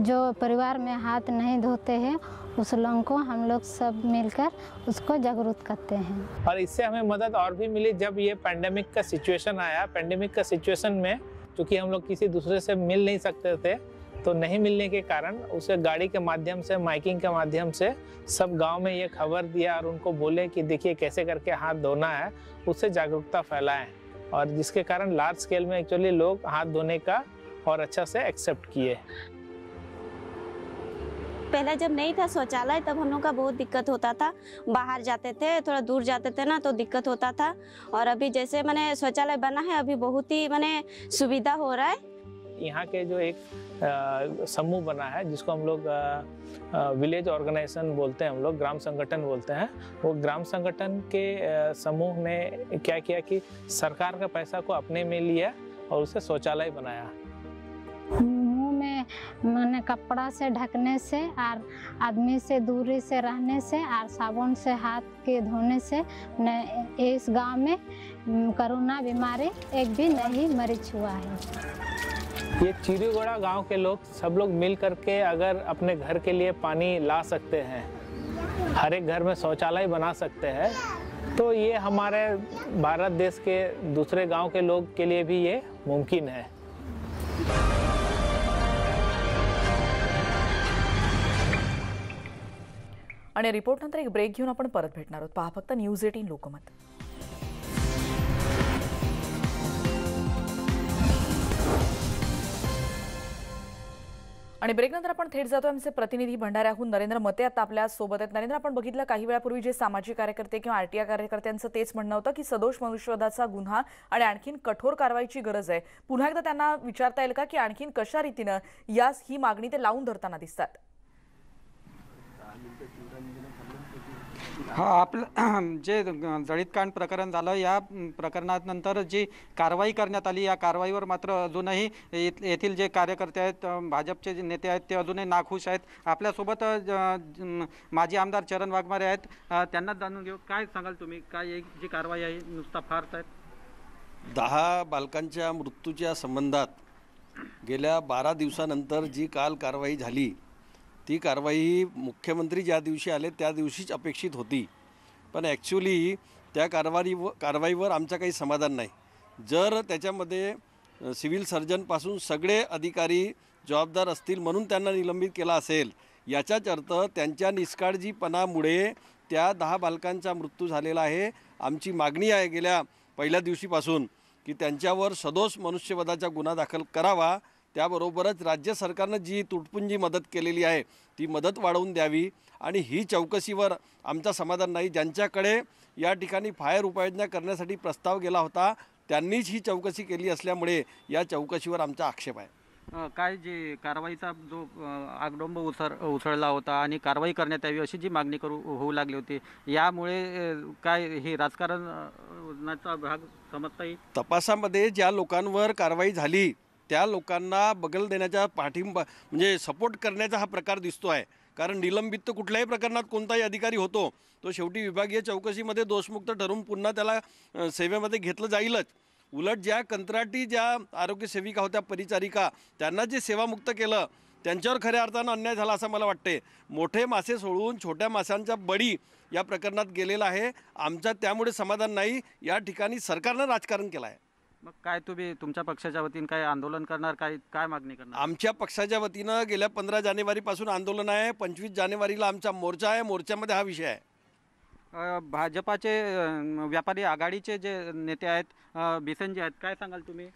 जो परिवार में हाथ नहीं धोते हैं उस लोगों को हम लोग सब मिलकर उसको जागरूक करते हैं. और इससे हमें मदद और भी मिली जब ये पैंडेमिक का सिचुएशन आया. पैंडेमिक का सिचुएशन में क्योंकि हम लोग किसी दूसरे से मिल नहीं सकते थे, तो नहीं मिलने के कारण उसे गाड़ी के माध्यम से, माइकिंग के माध्यम से सब गांव में ये खबर दिया और उनको बोले कि देखिए कैसे करके हाथ धोना है. उससे जागरूकता फैलाएं और जिसके कारण लार्ज स्केल में एक्चुअली लोग हाथ धोने का और अच्छा से एक्सेप्ट किए. पहले जब नहीं था शौचालय तब हम लोग का बहुत दिक्कत होता था. बाहर जाते थे, थोड़ा दूर जाते थे ना, तो दिक्कत होता था. और अभी जैसे मैंने शौचालय बना है अभी बहुत ही मैंने सुविधा हो रहा है. यहाँ के जो एक समूह बना है जिसको हम लोग विलेज ऑर्गेनाइजेशन बोलते हैं, हम लोग ग्राम संगठन बोलते हैं. वो ग्राम संगठन के समूह ने क्या किया कि सरकार का पैसा को अपने में लिया और उसे शौचालय बनाया. मुंह में मैंने कपड़ा से ढकने से और आदमी से दूरी से रहने से और साबुन से हाथ के धोने से इस गांव में कोरोना बीमारी एक भी नहीं मरीज हुआ है. ये चिरुगुड़ा गांव के लोग सब लोग मिल करके अगर अपने घर के लिए पानी ला सकते हैं, हर एक घर में शौचालय बना सकते हैं, तो ये हमारे भारत देश के दूसरे गांव के लोग के लिए भी ये मुमकिन है. आणि रिपोर्ट नंतर एक ब्रेक घेऊन आपण परत भेटणार आहोत. पहा फक्त न्यूज 18 लोकमत. आणि ब्रेकनंतर आपण थेट जातो आमचे प्रतिनिधी भंडाऱ्याहून नरेंद्र मते आता आपल्या सोबत आहेत. नरेंद्र, आपण बघितलं काही वेळापूर्वी जे सामाजिक कार्यकर्ते किंवा RTI कार्यकर्त्यांचं तेच म्हणणं होतं की सदोष मनुष्यवधाचा गुन्हा आणि आणखीन कठोर कारवाईची गरज आहे. पुन्हा एकदा त्यांना विचारता येईल का की आणखीन कशा रीतीनं ही मागणी ते लावून धरताना दिसतात? हा, आपलं जे जळीतकांड प्रकरण झालं या प्रकरणानंतर जी कारवाई करण्यात आली, या कारवाईवर मात्र अजूनही येथील जे कार्यकर्ते आहेत, भाजपचे जे नेते आहेत ते अजूनही नाखुश आहेत. आपल्यासोबत माजी आमदार चरण वाघमारे आहेत, त्यांना जाणून घेऊ. काय सांगाल तुम्ही, काय जी कारवाई आहे नुसता फारच आहेत? 10 बालकांच्या मृत्यूच्या संबंधात गेल्या 12 दिवसानंतर जी काल कारवाई झाली, ती कारवाई मुख्यमंत्री ज्या दिवशी आले त्या दिवशीच अपेक्षित होती. पण ॲक्च्युली त्या कारवाईवर आमचं काही समाधान नाही. जर त्याच्यामध्ये सिव्हिल सर्जनपासून सगळे अधिकारी जबाबदार असतील म्हणून त्यांना निलंबित केला असेल, याचाच अर्थ त्यांच्या निष्काळजीपणामुळे त्या 10 बालकांचा मृत्यू झालेला आहे. आमची मागणी आहे गेल्या पहिल्या दिवशीपासून की त्यांच्यावर सदोष मनुष्यवधाचा गुन्हा दाखल करावा. त्याबरोबरच राज्य सरकारनं जी तुटपुंजी मदत केलेली आहे ती मदत वाढवून द्यावी. आणि ही चौकशीवर आमचा समाधान नाही. ज्यांच्याकडे या ठिकाणी फायर उपाययोजना करण्यासाठी प्रस्ताव गेला होता त्यांनीच ही चौकशी केली असल्यामुळे या चौकशीवर आमचा आक्षेप आहे. काय जे कारवाईचा जो आगडोंब उसळला होता आणि कारवाई करण्यात यावी अशी जी मागणी होऊ लागली होती, यामुळे काय हे राजकारणाचा भाग समजता येईल? तपासामध्ये ज्या लोकांवर कारवाई झाली त्या लोकांना बगल देण्याच्या पाठिंबा म्हणजे सपोर्ट करण्याचा हा प्रकार दिसतो आहे. कारण निलंबित तर कुठल्याही प्रकरणात कोणताही अधिकारी होतो तो शेवटी विभागीय चौकशीमध्ये दोषमुक्त ठरून पुन्हा त्याला सेवेमध्ये घेतलं जाईलच. उलट ज्या कंत्राटी ज्या आरोग्य सेविका होत्या, परिचारिका, त्यांना जे सेवामुक्त केलं त्यांच्यावर खऱ्या अर्थानं अन्याय झाला असं मला वाटते. मोठे मासे सोडून छोट्या माशांचा बळी या प्रकरणात गेलेला आहे. आमच्या त्यामुळे समाधान नाही. या ठिकाणी सरकारनं राजकारण केलं आहे. मग काय तुम्ही तुमच्या पक्षाच्या वतीने काय आंदोलन करणार, काय मागणी करणार? आमच्या पक्षाच्या वतीनं गेल्या 15 जानेवारीपासून आंदोलन आहे. 25 जानेवारीला आमचा मोर्चा आहे. मोर्चामध्ये हा विषय आहे. भाजपाचे व्यापारी आघाडीचे जे नेते आहेत, बिसेनजी आहेत, काय सांगाल तुम्ही?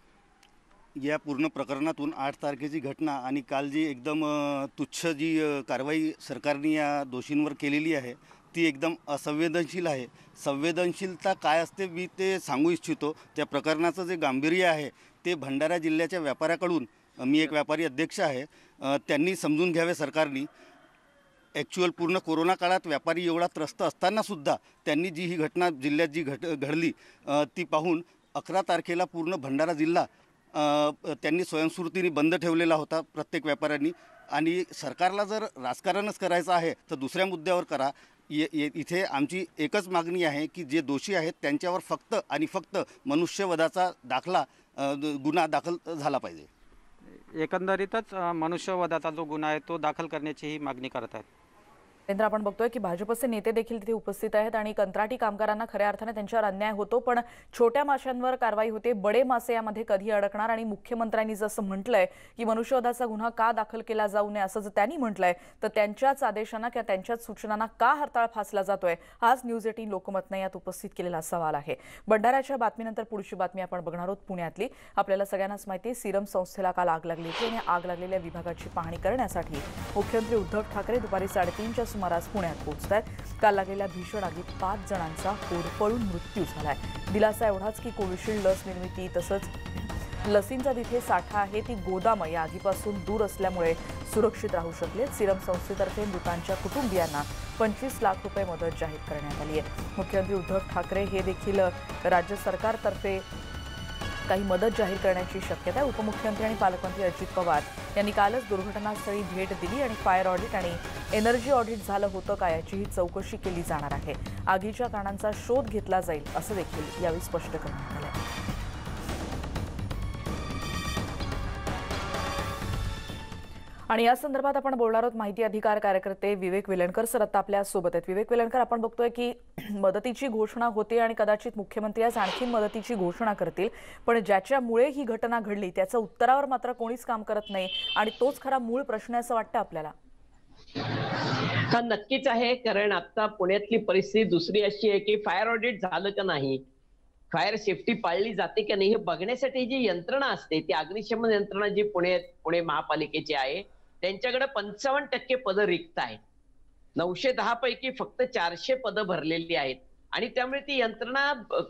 या पूर्ण प्रकरणातून 8 तारखेची घटना आणि काल जी एकदम तुच्छ जी कारवाई सरकारने या दोषींवर केलेली आहे ती एकदम असंवेदनशील आहे. संवेदनशीलता काय असते मी ते सांगू इच्छितो. त्या प्रकरणाचं जे गांभीर्य आहे ते भंडारा जिल्ह्याच्या व्यापाऱ्याकडून, मी एक व्यापारी अध्यक्ष आहे, त्यांनी समजून घ्यावे सरकारने. ॲक्च्युअल पूर्ण कोरोना काळात व्यापारी एवढा त्रस्त असतानासुद्धा त्यांनी जी ही घटना जिल्ह्यात जी घडली ती पाहून 11 तारखेला पूर्ण भंडारा जिल्हा त्यांनी स्वयंस्फूर्तीने बंद ठेवलेला होता प्रत्येक व्यापाऱ्यांनी. आणि सरकारला जर राजकारणच करायचं आहे तर दुसऱ्या मुद्द्यावर करा. इथे आमची एकच मागणी आहे की जे दोषी आहेत त्यांच्यावर फक्त आणि फक्त मनुष्यवधाचा गुन्हा दाखल झाला पाहिजे. एकंदरीतच मनुष्यवधाचा जो गुन्हा आहे तो दाखल करण्याची ही मागणी करत आहेत. केंद्र आपण बघतोय की भाजपचे नेते देखील तिथे उपस्थित आहेत आणि कंत्राटी कामगारांना खऱ्या अर्थाने त्यांच्यावर अन्याय होतो, पण छोट्या माशांवर कारवाई होते. बडे मासे यामध्ये कधी अडकणार? आणि मुख्यमंत्र्यांनी जसं म्हटलंय की मनुष्यवधाचा गुन्हा का दाखल केला जाऊ नये असं जर त्यांनी म्हटलंय तर त्यांच्याच आदेशांना किंवा त्यांच्याच सूचनांना का हरताळ फासला जातोय? हाच न्यूज 18 लोकमतनं यात उपस्थित केलेला सवाल आहे. भंडाऱ्याच्या बातमीनंतर पुढची बातमी आपण बघणार आहोत पुण्यातली. आपल्याला सगळ्यांनाच माहिती आहे सीरम संस्थेला काल आग लागली होती आणि आग लागलेल्या विभागाची पाहणी करण्यासाठी मुख्यमंत्री उद्धव ठाकरे दुपारी 3:30च्या सुमारास पुण्यात पोहोचत आहेत. काल लागलेल्या भीषण आगीत 5 जणांचा होरपळून मृत्यू झालाय. दिलासा एवढाच की कोविशिल्ड लस निर्मिती तसंच लसींचा तिथे साठा आहे ती गोदामं या आगीपासून दूर असल्यामुळे सुरक्षित राहू शकले. सीरम संस्थेतर्फे मृतांच्या कुटुंबियांना 25 लाख रुपये मदत जाहीर करण्यात आली आहे. मुख्यमंत्री उद्धव ठाकरे हे देखील राज्य सरकारतर्फे काही मदत जाहीर करण्याची शक्यता आहे. उपमुख्यमंत्री आणि पालकमंत्री अजित पवार यांनी कालच दुर्घटनास्थळी भेट दिली आणि फायर ऑडिट आणि एनर्जी ऑडिट झालं होतं का याचीही चौकशी केली जाणार आहे. आगीच्या कारणांचा शोध घेतला जाईल असं देखील यावेळी स्पष्ट करण्यात आलं. आणि या संदर्भात आपण बोलणार आहोत माहिती अधिकार कार्यकर्ते विवेक वेलणकर सर आता आपल्या सोबत आहेत. विवेक वेलणकर, आपण बघतोय की मदतीची घोषणा होते आणि कदाचित मुख्यमंत्री आज आणखी मदतीची घोषणा करतील, पण ज्याच्यामुळे ही घटना घडली त्याच्या उत्तरावर मात्र कोणीच काम करत नाही आणि तोच खरा मूळ प्रश्न असं वाटतं आपल्याला. हा नक्कीच आहे, कारण आता पुण्यातली परिस्थिती दुसरी अशी आहे की फायर ऑडिट झालं का नाही, फायर सेफ्टी पाळली जाते का नाही हे बघण्यासाठी जी यंत्रणा असते ती अग्निशमन यंत्रणा जी पुणे महापालिकेची आहे त्यांच्याकडे 55% पदं रिक्त आहेत. 910 पैकी फक्त 400 पदं भरलेली आहेत आणि त्यामुळे ती यंत्रणा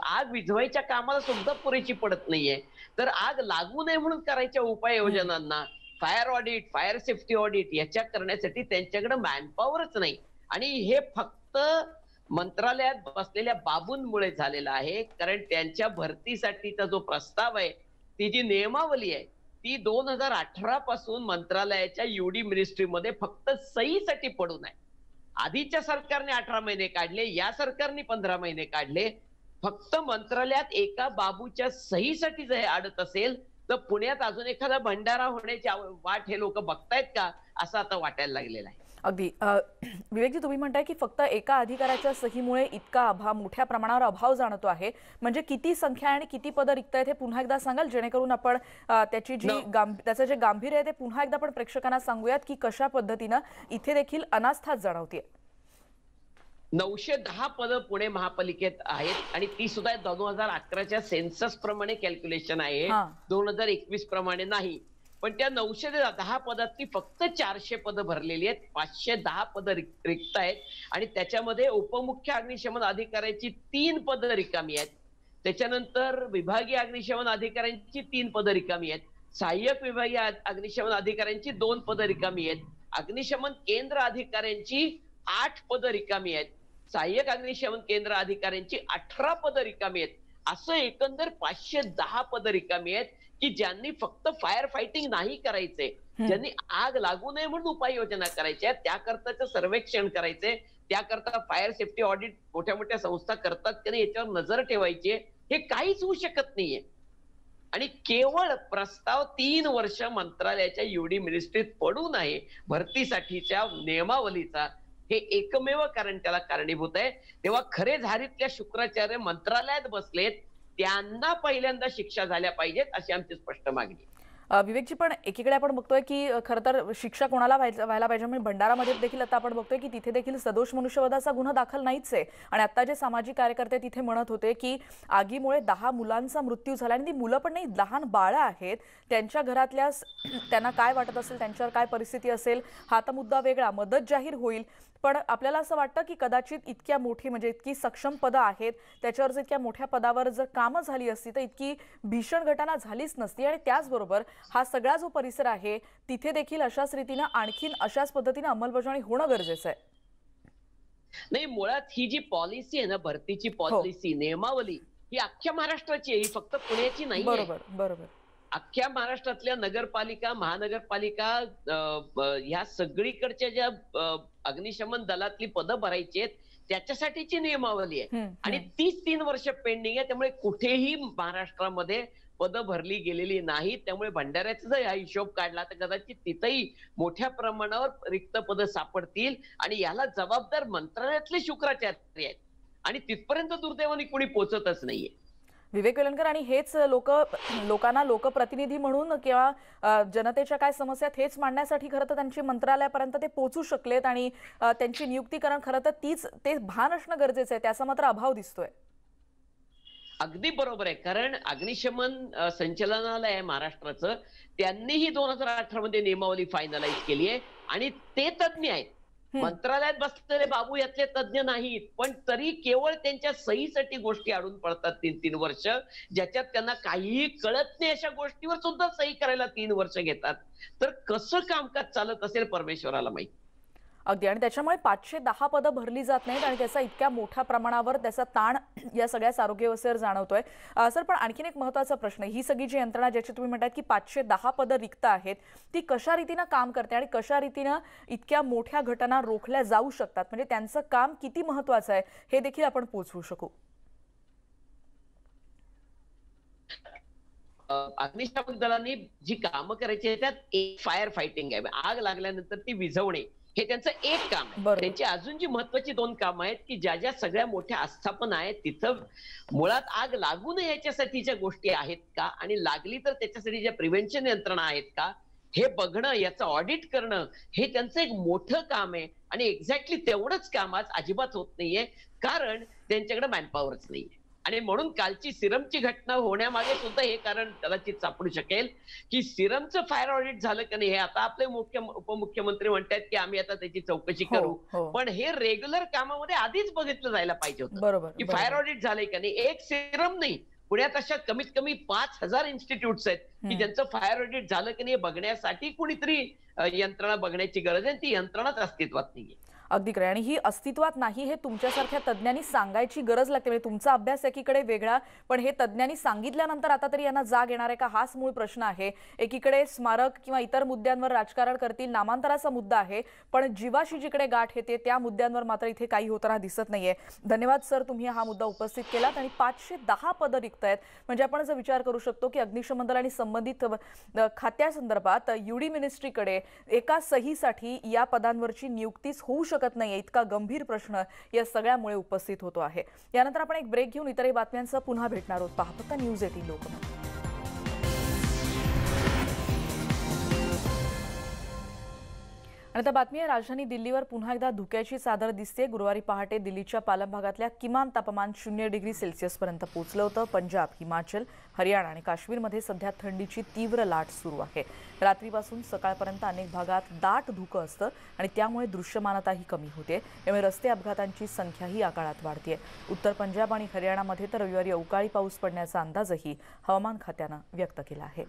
आग विझवायच्या कामाला सुद्धा पुरेशी पडत नाहीये. तर आग लागू नये म्हणून करायच्या उपाययोजनांना fire audit, fire safety audit याच्या करण्यासाठी त्यांच्याकडे मॅनपॉवरच नाही. आणि हे फक्त मंत्रालयात बसलेल्या बाबूंमुळे झालेलं आहे, कारण त्यांच्या भरतीसाठीचा जो प्रस्ताव आहे ती जी नियमावली आहे ती 2018 पासून मंत्रालयाच्या UD मिनिस्ट्रीमध्ये फक्त सहीसाठी पडून आहे. आधीच्या सरकारने 18 महिने काढले, या सरकारने 15 महिने काढले. फक्त मंत्रालयात एका बाबूच्या सहीसाठी जर हे अडत असेल तर पुण्यात अजून एखादा भंडारा होण्याची वाट हे लोक बघतायत का असं आता वाटायला लागलेलं आहे. अगदी विवेकजी, तुम्ही म्हणताय की फक्त एका अधिकाऱ्याच्या सहीमुळे इतका मोठ्या प्रमाणावर अभाव जाणतो आहे, म्हणजे किती संख्या आणि किती पदं रिक्त आहेत हे पुन्हा एकदा सांगाल जेणेकरून आपण त्याचं जे गांभीर्य आहे ते पुन्हा एकदा आपण प्रेक्षकांना सांगूयात की कशा पद्धतीनं इथे देखील अनास्था जाणवते. 910 पदं पुणे महापालिकेत आहेत आणि ती सुद्धा 2011च्या सेन्सस प्रमाणे कॅल्क्युलेशन आहे, 2021 प्रमाणे नाही. पण त्या 910 पदातली फक्त 400 पदं भरलेली आहेत, 510 पदं रिक्त आहेत आणि त्याच्यामध्ये उपमुख्य अग्निशमन अधिकाऱ्याची 3 पदं रिकामी आहेत. त्याच्यानंतर विभागीय अग्निशमन अधिकाऱ्यांची 3 पदं रिकामी आहेत. सहाय्यक विभागीय अग्निशमन अधिकाऱ्यांची 2 पदं रिकामी आहेत. अग्निशमन केंद्र अधिकाऱ्यांची 8 पदं रिकामी आहेत. सहाय्यक अग्निशमन केंद्र अधिकाऱ्यांची 18 पदं रिकामी आहेत. असं एकंदर 510 पदं रिकामी आहेत की ज्यांनी फक्त फायर फायटिंग नाही करायचे, ज्यांनी आग लागू नये म्हणून उपाययोजना करायच्या, त्याकरताचं सर्वेक्षण करायचे, त्याकरता फायर सेफ्टी ऑडिट मोठ्या मोठ्या संस्था करतात की नाही याच्यावर नजर ठेवायची, हे काहीच होऊ शकत नाहीये. आणि केवळ प्रस्ताव 3 वर्ष मंत्रालयाच्या युडी मिनिस्ट्रीत पडू नये भरतीसाठीच्या नियमावलीचा, हे एकमेव कारण त्याला कारणीभूत आहे. तेव्हा खरे झारीतल्या शुक्राचार्य मंत्रालयात बसलेत, त्यांना पहिल्यांदा शिक्षा झाल्या पाहिजेत अशी आमची स्पष्ट मागणी. विवेकजी, पण एकीकडे आपण बघतोय की खरं तर शिक्षा कोणाला व्हायला पाहिजे, म्हणजे भंडारामध्ये देखील आता आपण बघतोय की तिथे देखील सदोष मनुष्यवधाचा गुन्हा दाखल नाहीच आहे. आणि आता जे सामाजिक कार्यकर्ते तिथे म्हणत होते की आगीमुळे 10 मुलांचा मृत्यू झाला, आणि ती मुलं पण नाही, लहान बाळं आहेत, त्यांच्या घरातल्या त्यांना काय वाटत असेल, त्यांच्यावर काय परिस्थिती असेल हा तर मुद्दा वेगळा, मदत जाहीर होईल. पण आपल्याला असं वाटतं की कदाचित इतक्या मोठी, म्हणजे इतकी सक्षम पदं आहेत, त्याच्यावर इतक्या मोठ्या पदावर जर कामं झाली असती तर इतकी भीषण घटना झालीच नसती. आणि त्याचबरोबर हा सगळा जो परिसर आहे तिथे देखील अशाच रीतीनं आणखीन अशाच पद्धतीने अंमलबजावणी होणं गरजेचं आहे. नाही, मुळात ही जी पॉलिसी आहे ना, भरतीची पॉलिसी, नियमावली, ही अख्ख्या महाराष्ट्राची आहे, ही फक्त पुण्याची नाही. बरोबर बरोबर. अख्ख्या महाराष्ट्रातल्या नगरपालिका, महानगरपालिका, ह्या सगळीकडच्या ज्या अग्निशमन दलातली पदं भरायची आहेत त्याच्यासाठीची नियमावली आहे. आणि 3 वर्ष पेंडिंग आहे. त्यामुळे कुठेही महाराष्ट्रामध्ये पदं भरली गेलेली नाहीत. त्यामुळे भंडाऱ्याचा जर हा हिशोब काढला तर कदाचित तिथेही मोठ्या प्रमाणावर रिक्त पदं सापडतील. आणि याला जबाबदार मंत्रालयातले शुक्राचार्य आहेत, आणि तिथपर्यंत दुर्दैवाने कोणी पोहोचतच नाहीये. विवेक वेलणकर, आणि हेच लोकांना लोकप्रतिनिधी म्हणून किंवा जनतेच्या काय समस्या आहेत हेच मांडण्यासाठी खरं तर त्यांची मंत्रालयापर्यंत ते पोहोचू शकलेत, आणि त्यांची नियुक्ती करणं खरं तर ते भान असणं गरजेचं आहे, त्याचा मात्र अभाव दिसतोय. अगदी बरोबर आहे. कारण अग्निशमन संचालनालय आहे महाराष्ट्राचं, त्यांनीही 2018 मध्ये नियमावली फायनलाइज केली आहे, आणि ते तज्ञ आहेत. मंत्रालयात बसलेले बाबू यातले तज्ञ नाहीत, पण तरी केवळ त्यांच्या सहीसाठी गोष्टी अडून पडतात 3 वर्ष, ज्याच्यात त्यांना काहीही कळत नाही अशा गोष्टीवर सुद्धा सही करायला 3 वर्ष घेतात. तर कसं कामकाज चालत असेल परमेश्वराला माहिती. अगदी, आणि त्याच्यामुळे 510 पदं भरली जात नाहीत, आणि त्याचा इतक्या मोठ्या प्रमाणावर त्याचा ताण या सगळ्याच आरोग्य व्यवस्थेवर जाणवतोय. सर, पण आणखीन एक महत्त्वाचा प्रश्न, ही सगळी जी यंत्रणा ज्याची तुम्ही म्हणतात की 510 पदं रिक्त आहेत, ती कशा रीतीनं काम करते आणि कशा रीतीनं इतक्या मोठ्या घटना रोखल्या जाऊ शकतात, म्हणजे त्यांचं काम किती महत्त्वाचं आहे हे देखील आपण पोहोचवू शकू. अग्निशामक दलांनी जी कामं करायची आहेत त्यात एक फायर फायटिंग आहे, आग लागल्यानंतर ती विझवणे, हे त्यांचं एक काम आहे. त्यांची अजून जी महत्वाची 2 कामं आहेत की ज्या ज्या सगळ्या मोठ्या आस्थापना आहेत तिथं मुळात आग लागू नये याच्यासाठीच्या गोष्टी आहेत का, आणि लागली तर त्याच्यासाठी ज्या प्रिव्हेन्शन यंत्रणा आहेत का हे बघणं, याचं ऑडिट करणं, हे त्यांचं एक मोठं काम आहे. आणि एक्झॅक्टली तेवढंच काम आज अजिबात होत नाहीये, कारण त्यांच्याकडे मॅनपॉवरच नाहीये. आणि म्हणून कालची सिरमची घटना होण्यामागे सुद्धा हे कारण कदाचित सापडू शकेल की सिरमचं फायर ऑडिट झालं का नाही, हे आता आपले उपमुख्यमंत्री म्हणतात की आम्ही आता त्याची चौकशी करू, पण हे रेग्युलर कामामध्ये आधीच बघितलं जायला पाहिजे होतं की फायर ऑडिट झालंय का नाही. एक सिरम नाही, पुण्यात अशा कमीत कमी 5000 इन्स्टिट्यूट्स आहेत की ज्यांचं फायर ऑडिट झालं की नाही बघण्यासाठी कुणीतरी यंत्रणा बघण्याची गरज आहे, ती यंत्रणाच अस्तित्वात नाहीये. अगदी खरं, आणि ही अस्तित्वात नाही हे तुमच्यासारख्या तज्ज्ञांनी सांगायची गरज लागते. म्हणजे तुमचा अभ्यास एकीकडे वेगळा, पण हे तज्ज्ञांनी सांगितल्यानंतर आता तरी यांना जाग येणार आहे का, हाच मूळ प्रश्न आहे. एकीकडे स्मारक किंवा इतर मुद्द्यांवर राजकारण करतील, नामांतराचा मुद्दा आहे, पण जीवाशी जिकडे गाठ येते त्या मुद्द्यांवर मात्र इथे काही होताना दिसत नाहीये. धन्यवाद सर, तुम्ही हा मुद्दा उपस्थित केलात. आणि 510 पदं रिक्त आहेत, म्हणजे आपण जर विचार करू शकतो की अग्निशमन दल आणि संबंधित खात्यासंदर्भात युडी मिनिस्ट्रीकडे एका सहीसाठी या पदांवरची नियुक्तीच होऊ शकत नाही, इतका गंभीर प्रश्न या सगळ्यामुळे उपस्थित होतो आहे. यानंतर आपण एक ब्रेक घेऊन इतरही बातम्यांसह पुन्हा भेटणार आहोत. पहा फक्त न्यूज 18 लोकमत. आणि आता बातमी आहे, राजधानी दिल्लीवर पुन्हा एकदा धुक्याची चादर दिसते. गुरुवारी पहाटे दिल्लीच्या पालम भागातल्या किमान तापमान 0 डिग्री सेल्सिअसपर्यंत पोहोचलं होतं. पंजाब, हिमाचल, हरियाणा आणि काश्मीरमध्ये सध्या थंडीची तीव्र लाट सुरू आहे. रात्रीपासून सकाळपर्यंत अनेक भागात दाट धुकं असतं आणि त्यामुळे दृश्यमानताही कमी होते. यामुळे रस्ते अपघातांची संख्याही या काळात वाढते. उत्तर पंजाब आणि हरियाणामध्ये तर रविवारी अवकाळी पाऊस पडण्याचा अंदाजही हवामान खात्यानं व्यक्त केला आहे.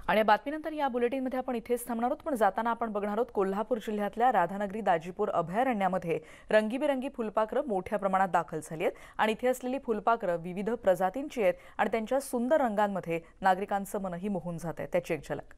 आणि बातमीनंतर या बुलेटिनमध्ये आपण इथेच थांबणार आहोत, पण जाताना आपण बघणार आहोत कोल्हापूर जिल्ह्यातल्या राधानगरी दाजीपूर अभयारण्यामध्ये रंगीबेरंगी फुलपाखरं मोठ्या प्रमाणात दाखल झाली आहेत आणि इथे असलेली फुलपाखरं विविध प्रजातींची आहेत आणि त्यांच्या सुंदर रंगांमध्ये नागरिकांचं मनही मोहून जात आहे. त्याची एक झलक.